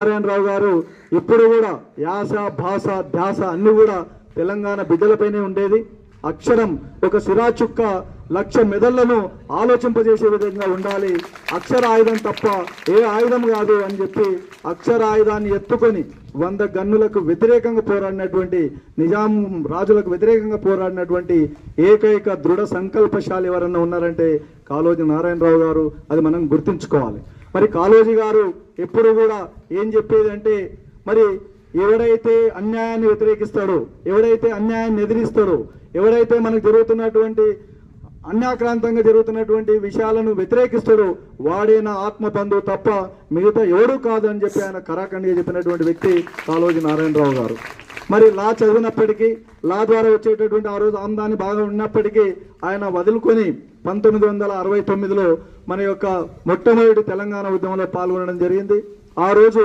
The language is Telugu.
నారాయణరావు గారు ఇప్పుడు కూడా యాస భాష ధ్యాస అన్ని కూడా తెలంగాణ బిడ్డలపైనే ఉండేది. అక్షరం ఒక సిరా చుక్క లక్ష మెదళ్లను ఆలోచింపజేసే విధంగా ఉండాలి. అక్షర ఆయుధం తప్ప ఏ ఆయుధం కాదు అని చెప్పి అక్షర ఆయుధాన్ని ఎత్తుకొని 100 గన్నులకు వ్యతిరేకంగా పోరాడినటువంటి నిజాం రాజులకు వ్యతిరేకంగా పోరాడినటువంటి ఏకైక దృఢ సంకల్పశాలి ఎవరన్నా ఉన్నారంటే కాళోజీ నారాయణరావు గారు. అది మనం గుర్తుంచుకోవాలి. మరి కాళోజీ గారు ఎప్పుడు కూడా ఏం చెప్పేది అంటే, మరి ఎవడైతే అన్యాయాన్ని వ్యతిరేకిస్తాడో, ఎవడైతే అన్యాయాన్ని ఎదిరిస్తాడో, ఎవడైతే మనకు జరుగుతున్నటువంటి అన్యాక్రాంతంగా జరుగుతున్నటువంటి విషయాలను వ్యతిరేకిస్తాడో వాడే నా ఆత్మబంధువు తప్ప మిగతా ఎవడూ కాదు అని చెప్పి ఆయన కరాఖండిగా చెప్పినటువంటి వ్యక్తి కాళోజీ నారాయణరావు గారు. మరి లా చదివినప్పటికీ, లా ద్వారా వచ్చేటటువంటి ఆ రోజు ఆమ్దాని బాగా ఉన్నప్పటికీ ఆయన వదులుకొని 1969లో మన యొక్క మొట్టమొదటి తెలంగాణ ఉద్యమంలో పాల్గొనడం జరిగింది. ఆ రోజు